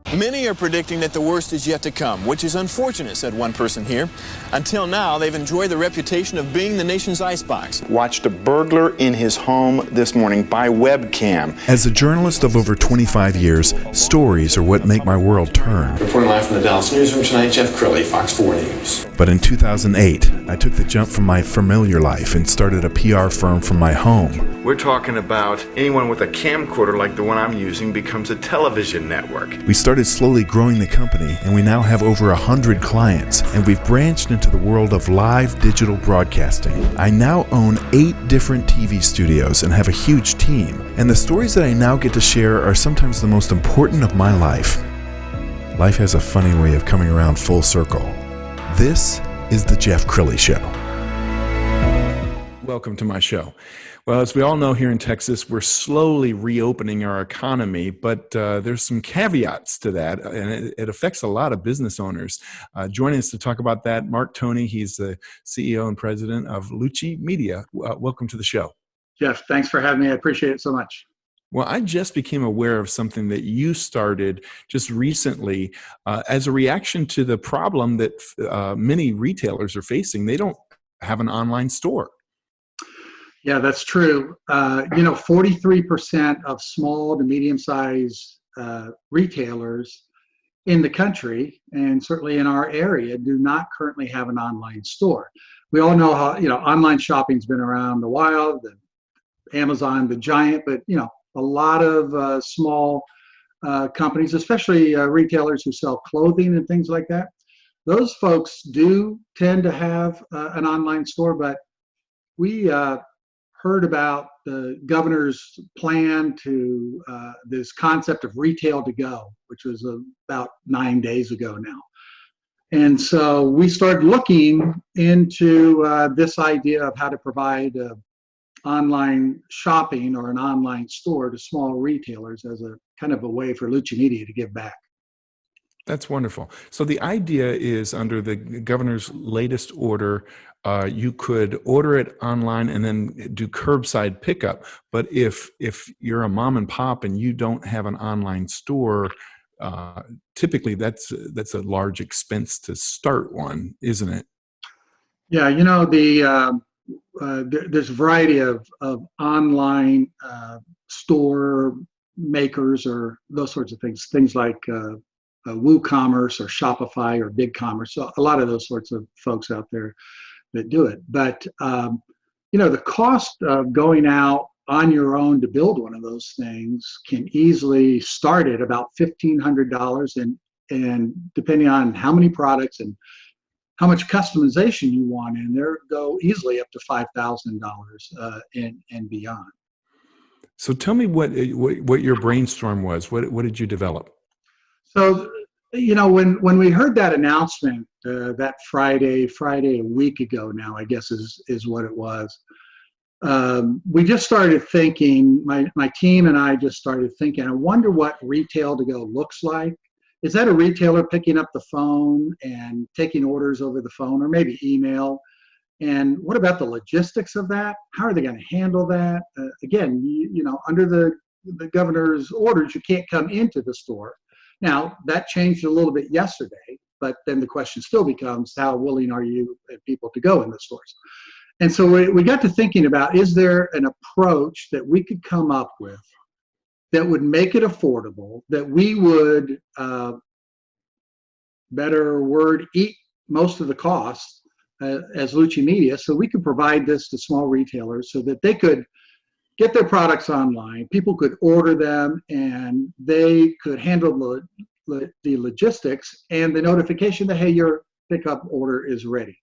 Many are predicting that the worst is yet to come, which is unfortunate, said one person here. Until now, they've enjoyed the reputation of being the nation's icebox. Watched a burglar in his home this morning by webcam. As a journalist of over 25 years, stories are what make my world turn. Reporting live from the Dallas newsroom tonight, Jeff Crilley, Fox 4 News. But in 2008, I took the jump from my familiar life and started a PR firm from my home. We're talking about anyone with a camcorder like the one I'm using becomes a television network. We started slowly growing the company, and we now have over 100 clients, and we've branched into the world of live digital broadcasting. I now own 8 different TV studios and have a huge team, and the stories that I now get to share are sometimes the most important of my life. Life has a funny way of coming around full circle. This is the Jeff Crilley Show. Welcome to my show. Well, as we all know here in Texas, we're slowly reopening our economy, but there's some caveats to that, and it affects a lot of business owners. Joining us to talk about that, Mark Toney. He's the CEO and president of Lucé Media. Welcome to the show. Jeff, thanks for having me. I appreciate it so much. Well, I just became aware of something that you started just recently as a reaction to the problem that many retailers are facing. They don't have an online store. Yeah, that's true. 43% of small to medium-sized retailers in the country, and certainly in our area, do not currently have an online store. We all know how, online shopping's been around a while, the Amazon, the giant, but, a lot of small companies, especially retailers who sell clothing and things like that, those folks do tend to have an online store, but we heard about the governor's plan to this concept of retail to go, which was about 9 days ago now. And so we started looking into this idea of how to provide online shopping or an online store to small retailers as a kind of a way for Lucé Media to give back. That's wonderful. So the idea is under the governor's latest order, you could order it online and then do curbside pickup. But if you're a mom and pop and you don't have an online store, typically that's a large expense to start one, isn't it? Yeah, there's a variety of online store makers or those sorts of things like WooCommerce or Shopify or BigCommerce. So a lot of those sorts of folks out there that do it. But, the cost of going out on your own to build one of those things can easily start at about $1,500 and depending on how many products and how much customization you want in there, go easily up to $5,000 and beyond. So tell me what your brainstorm was. What did you develop? So, when we heard that announcement that Friday a week ago now, I guess is what it was. We just started thinking. My team and I just started thinking. I wonder what retail to go looks like. Is that a retailer picking up the phone and taking orders over the phone, or maybe email? And what about the logistics of that? How are they going to handle that? Again, under the governor's orders, you can't come into the store. Now, that changed a little bit yesterday, but then the question still becomes, how willing are you people to go in the stores? And so we got to thinking about, is there an approach that we could come up with that would make it affordable, that we would, better word, eat most of the costs as Lucé Media, so we could provide this to small retailers so that they could get their products online, people could order them, and they could handle the logistics and the notification that, hey, your pickup order is ready.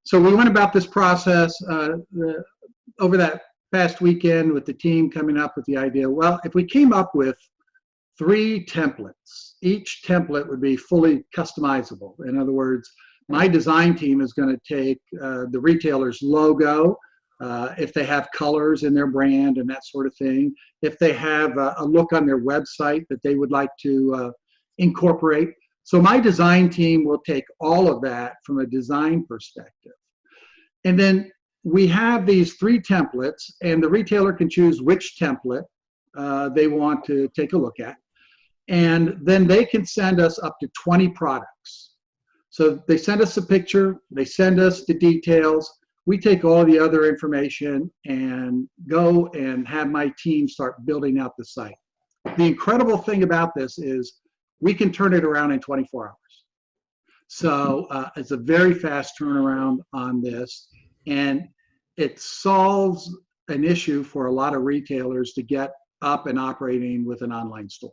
So we went about this process over that past weekend with the team, coming up with the idea, well, if we came up with 3 templates, each template would be fully customizable. In other words, my design team is going to take the retailer's logo, if they have colors in their brand and that sort of thing, if they have a look on their website that they would like to incorporate. So my design team will take all of that from a design perspective. And then we have these 3 templates, and the retailer can choose which template they want to take a look at. And then they can send us up to 20 products. So they send us a picture, they send us the details. We take all the other information and go and have my team start building out the site. The incredible thing about this is we can turn it around in 24 hours. So it's a very fast turnaround on this, and it solves an issue for a lot of retailers to get up and operating with an online store.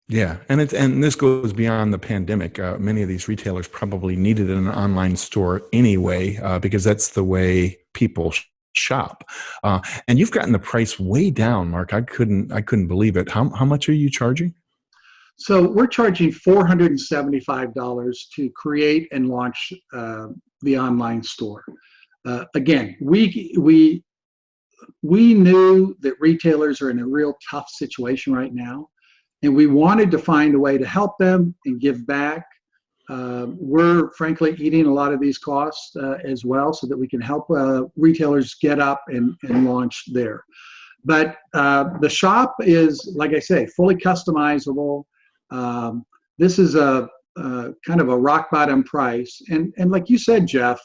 Yeah, and this goes beyond the pandemic. Many of these retailers probably needed an online store anyway, because that's the way people shop. And you've gotten the price way down, Mark. I couldn't believe it. How much are you charging? So we're charging $475 to create and launch the online store. Again, we knew that retailers are in a real tough situation right now, and we wanted to find a way to help them and give back. We're frankly eating a lot of these costs as well, so that we can help retailers get up and launch there. But the shop is, like I say, fully customizable. This is a kind of a rock bottom price. And like you said, Jeff,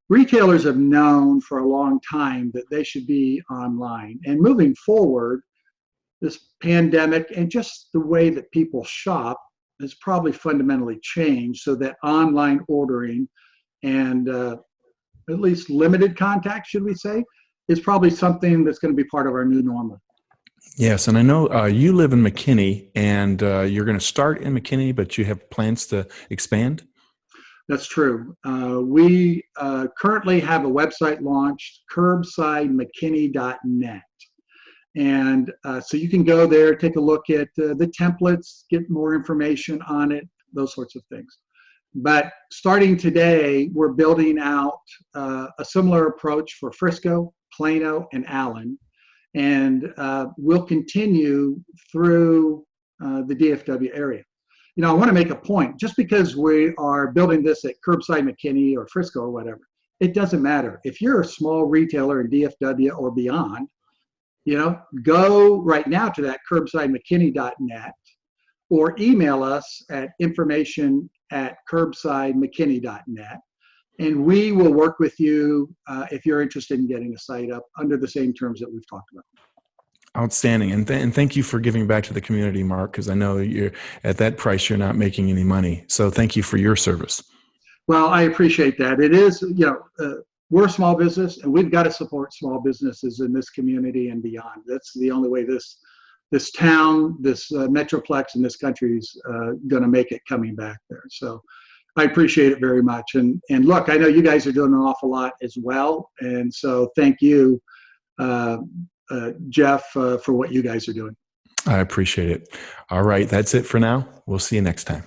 retailers have known for a long time that they should be online. And moving forward, this pandemic and just the way that people shop has probably fundamentally changed, so that online ordering and at least limited contact, should we say, is probably something that's going to be part of our new normal. Yes, and I know you live in McKinney, and you're going to start in McKinney, but you have plans to expand? That's true. We currently have a website launched, curbsidemckinney.net. And so you can go there, take a look at the templates, get more information on it, those sorts of things. But starting today, we're building out a similar approach for Frisco, Plano, and Allen. And we'll continue through the DFW area. You know, I want to make a point. Just because we are building this at Curbside McKinney or Frisco or whatever, it doesn't matter. If you're a small retailer in DFW or beyond, you know, go right now to that curbsidemckinney.net or email us at information@curbsidemckinney.net. And we will work with you if you're interested in getting a site up under the same terms that we've talked about. Outstanding. And thank you for giving back to the community, Mark, because I know you're at that price, you're not making any money. So thank you for your service. Well, I appreciate that. It is, you know, we're a small business, and we've got to support small businesses in this community and beyond. That's the only way this town, this metroplex, and this country is going to make it coming back there. So I appreciate it very much. And look, I know you guys are doing an awful lot as well. And so thank you, Jeff, for what you guys are doing. I appreciate it. All right. That's it for now. We'll see you next time.